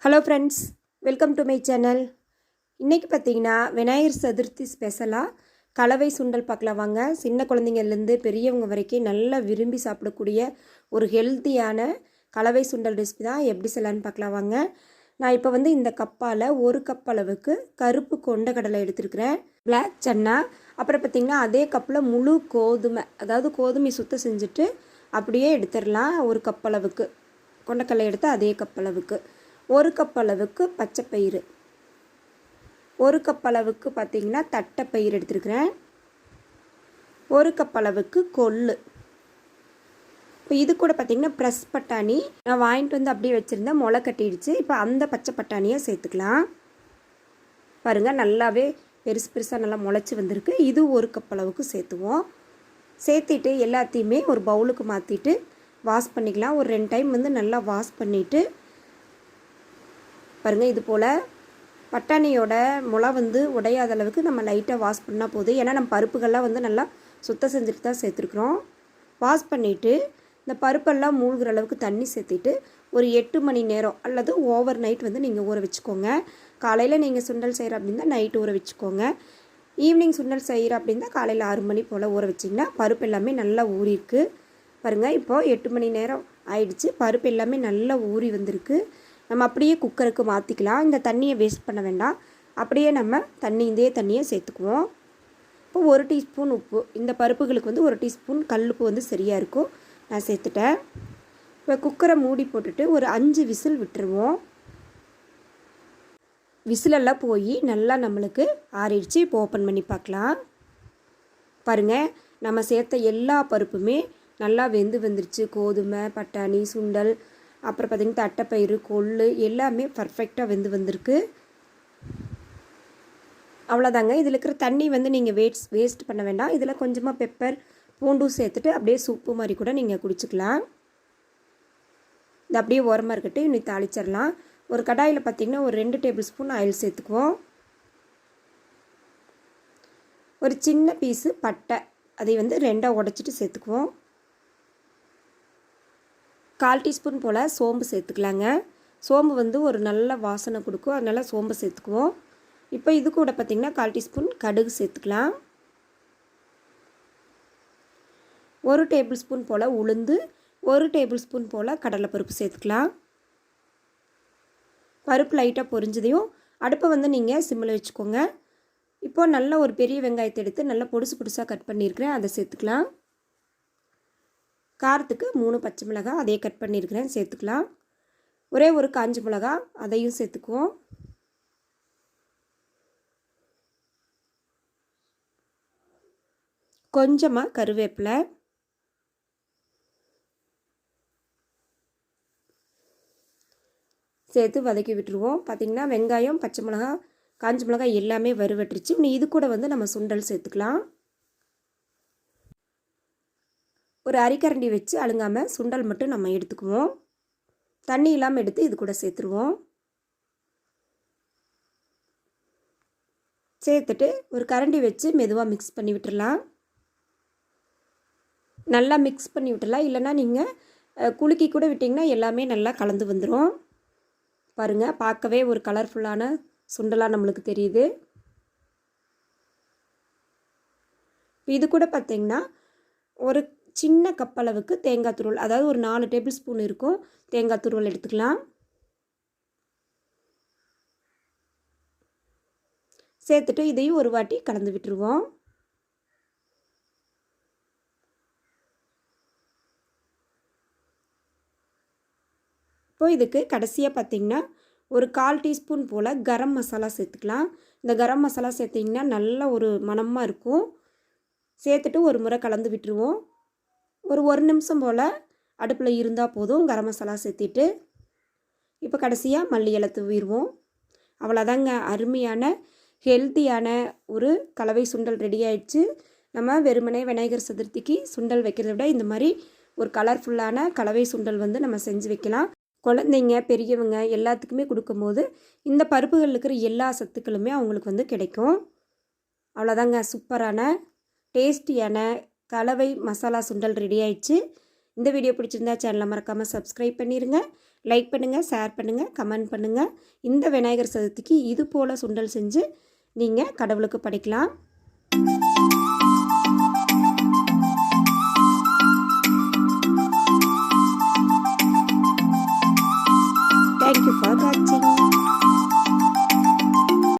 Hello friends, welcome to my channel. இன்றைக்கி பார்த்தீங்கன்னா விநாயகர் சதுர்த்தி ஸ்பெஷலாக கலவை சுண்டல் பார்க்கலாம் வாங்க. சின்ன குழந்தைங்கள்லேருந்து பெரியவங்க வரைக்கும் நல்லா விரும்பி சாப்பிடக்கூடிய ஒரு ஹெல்த்தியான கலவை சுண்டல் ரெசிபி தான் எப்படி செய்யலான்னு பார்க்கலாம் வாங்க. நான் இப்போ வந்து இந்த கப்பால் ஒரு கப் அளவுக்கு கருப்பு கொண்ட கடலை எடுத்துருக்கிறேன், பிளாக் சன்னா. அப்புறம் பார்த்திங்கன்னா அதே கப்பில் முழு கோதுமை, அதாவது கோதுமை சுத்தம் செஞ்சுட்டு அப்படியே எடுத்துடலாம். ஒரு கப் அளவுக்கு கொண்டக்கடலை எடுத்து அதே கப் அளவுக்கு, ஒரு கப் அளவுக்கு பச்சைப்பயிறு, ஒரு கப் அளவுக்கு பார்த்திங்கன்னா தட்டைப்பயிறு எடுத்துருக்கிறேன், ஒரு கப் அளவுக்கு கொள்ளு. இப்போ இது கூட பார்த்திங்கன்னா ப்ரெஸ் பட்டாணி நான் வாங்கிட்டு வந்து அப்படியே வச்சுருந்தேன், முளை கட்டிடுச்சு. இப்போ அந்த பச்சை பட்டாணியை சேர்த்துக்கலாம். பாருங்கள், நல்லாவே பெருசு பெருசாக நல்லா முளைச்சி வந்திருக்கு. இது ஒரு கப் அளவுக்கு சேர்த்துவோம். சேர்த்திட்டு எல்லாத்தையுமே ஒரு பவுலுக்கு மாற்றிட்டு வாஷ் பண்ணிக்கலாம். ஒரு 2 டைம் வந்து நல்லா வாஷ் பண்ணிவிட்டு பாருங்கள், இது போல் பட்டாணியோட முளை வந்து உடையாத அளவுக்கு நம்ம லைட்டாக வாஷ் பண்ணால் போதும். ஏன்னா நம்ம பருப்புகள்லாம் வந்து நல்லா சுத்தம் செஞ்சுட்டு தான் சேர்த்துருக்குறோம். வாஷ் பண்ணிவிட்டு இந்த பருப்பெல்லாம் மூழ்கிற அளவுக்கு தண்ணி சேர்த்திட்டு ஒரு 8 மணி நேரம் அல்லது ஓவர் நைட் வந்து நீங்கள் ஊற வச்சுக்கோங்க. காலையில் நீங்கள் சுண்டல் செய்கிற அப்படின்னா நைட்டு ஊற வச்சுக்கோங்க. ஈவினிங் சுண்டல் செய்கிற அப்படின்னா காலையில் 6 மணி போல் ஊற வச்சிங்கன்னா பருப்பு எல்லாமே நல்லா ஊறிருக்கு. பாருங்கள், இப்போது 8 மணி நேரம் ஆயிடுச்சு. பருப்பு எல்லாமே நல்லா ஊறி வந்திருக்கு. நம்ம அப்படியே குக்கருக்கு மாற்றிக்கலாம். இந்த தண்ணியை வேஸ்ட் பண்ண வேண்டாம். அப்படியே நம்ம இதே தண்ணியை சேர்த்துக்குவோம். இப்போ 1 டீஸ்பூன் உப்பு, இந்த பருப்புகளுக்கு வந்து 1 டீஸ்பூன் கல்லுப்பு வந்து சரியாக இருக்கும். நான் சேர்த்துட்டேன். இப்போ குக்கரை மூடி போட்டுட்டு ஒரு 5 விசில் விட்டுருவோம். விசிலெல்லாம் போய் நல்லா நம்மளுக்கு ஆறிடுச்சு. இப்போ ஓப்பன் பண்ணி பார்க்கலாம். பாருங்கள், நம்ம சேர்த்த எல்லா பருப்புமே நல்லா வெந்து வந்துருச்சு. கோதுமை, பட்டாணி, சுண்டல், அப்புறம் பார்த்திங்கன்னா தட்டைப்பயிறு, கொள்ளு எல்லாமே பர்ஃபெக்டாக வெந்து வந்திருக்கு. அவ்வளோதாங்க. இதில் இருக்கிற தண்ணி வந்து நீங்கள் வேஸ்ட் பண்ண வேண்டாம். இதில் கொஞ்சமாக பெப்பர், பூண்டும் சேர்த்துட்டு அப்படியே சூப்பு மாதிரி கூட நீங்கள் குடிச்சிக்கலாம். இது அப்படியே ஓரமாக இருக்கட்டும். இன்னும் தாளிச்சிடலாம். ஒரு கடாயில் பார்த்திங்கன்னா ஒரு 2 டேபிள் ஸ்பூன் ஆயில் சேர்த்துக்குவோம். ஒரு சின்ன பீஸு பட்டை, அதை வந்து 2ஆக உடைச்சிட்டு சேர்த்துக்குவோம். 1/4 டீஸ்பூன் போல் சோம்பு சேர்த்துக்கலாங்க. சோம்பு வந்து ஒரு நல்ல வாசனை கொடுக்கும், அதனால் சோம்பு சேர்த்துக்குவோம். இப்போ இது கூட பார்த்திங்கன்னா 1/4 டீஸ்பூன் கடுகு சேர்த்துக்கலாம். 1 டேபிள் ஸ்பூன் போல் உளுந்து, 1 டேபிள் ஸ்பூன் போல் கடலைப்பருப்பு சேர்த்துக்கலாம். பருப்பு லைட்டாக பொரிஞ்சதையும் அடுப்பை வந்து நீங்கள் சிம்மில் வச்சுக்கோங்க. இப்போது நல்ல ஒரு பெரிய வெங்காயத்தை எடுத்து நல்லா பொடுசாக கட் பண்ணியிருக்கிறேன், அதை சேர்த்துக்கலாம். காரத்துக்கு 3 பச்சை மிளகாய் அதையே கட் பண்ணியிருக்கிறேன், சேர்த்துக்கலாம். ஒரே ஒரு காஞ்ச மிளகாய், அதையும் சேர்த்துக்குவோம். கொஞ்சமாக கருவேப்பிலை, சேர்த்து வதக்கி விட்டுருவோம். பார்த்திங்கன்னா வெங்காயம், பச்சை மிளகாய், காஞ்ச மிளகாய் எல்லாமே வறுவட்டுருச்சு. இன்னும் இது கூட வந்து நம்ம சுண்டல் சேர்த்துக்கலாம். ஒரு அரிக்கரண்டி வச்சு அழுங்காமல் சுண்டல் மட்டும் நம்ம எடுத்துக்குவோம். தண்ணி இல்லாமல் எடுத்து இது கூட சேர்த்துருவோம். சேர்த்துட்டு ஒரு கரண்டி வச்சு மெதுவாக மிக்ஸ் பண்ணி விட்டுடலாம். நல்லா மிக்ஸ் பண்ணி விட்டுடலாம். இல்லைன்னா நீங்கள் குலுக்கி கூட விட்டிங்கன்னா எல்லாமே நல்லா கலந்து வந்துடும். பாருங்கள், பார்க்கவே ஒரு கலர்ஃபுல்லான சுண்டலாக நம்மளுக்கு தெரியுது. இது கூட பார்த்திங்கன்னா ஒரு சின்ன கப் அளவுக்கு தேங்காய் துருவல், அதாவது ஒரு 4 டேபிள் ஸ்பூன் இருக்கும் தேங்காய் துருவல் எடுத்துக்கலாம். சேர்த்துட்டு இதையும் ஒரு வாட்டி கலந்து விட்டுருவோம். இப்போ இதுக்கு கடைசியாக பார்த்திங்கன்னா ஒரு 1/4 டீஸ்பூன் போல் கரம் மசாலா சேர்த்துக்கலாம். இந்த கரம் மசாலா சேர்த்திங்கன்னா நல்ல ஒரு மணமாக இருக்கும். சேர்த்துட்டு ஒரு முறை கலந்து விட்டுருவோம். ஒரு 1 நிமிஷம் போல் அடுப்பில் இருந்தால் போதும். கரம் மசாலா சேர்த்திட்டு இப்போ கடைசியாக மல்லி இலை தூவிடுவோம். அவ்வளோதாங்க, அருமையான ஹெல்த்தியான ஒரு கலவை சுண்டல் ரெடி ஆயிடுச்சு. நம்ம வெறுமனே விநாயகர் சதுர்த்திக்கு சுண்டல் வைக்கிறத விட இந்த மாதிரி ஒரு கலர்ஃபுல்லான கலவை சுண்டல் வந்து நம்ம செஞ்சு வைக்கலாம். குழந்தைங்க, பெரியவங்க எல்லாத்துக்குமே கொடுக்கும்போது இந்த பருப்புகளில் இருக்கிற எல்லா சத்துக்களுமே அவங்களுக்கு வந்து கிடைக்கும். அவ்வளோதாங்க, சூப்பரான டேஸ்டியான கலவை மசாலா சுண்டல் ரெடி ஆயிடுச்சு. இந்த வீடியோ பிடிச்சிருந்தா சேனலை மறக்காமல் சப்ஸ்கிரைப் பண்ணிடுங்க. லைக் பண்ணுங்கள், ஷேர் பண்ணுங்கள், கமெண்ட் பண்ணுங்கள். இந்த விநாயகர் சதுர்த்திக்கு இது போல் சுண்டல் செஞ்சு நீங்கள் கடவுளுக்கு படைக்கலாம். Thank you for watching.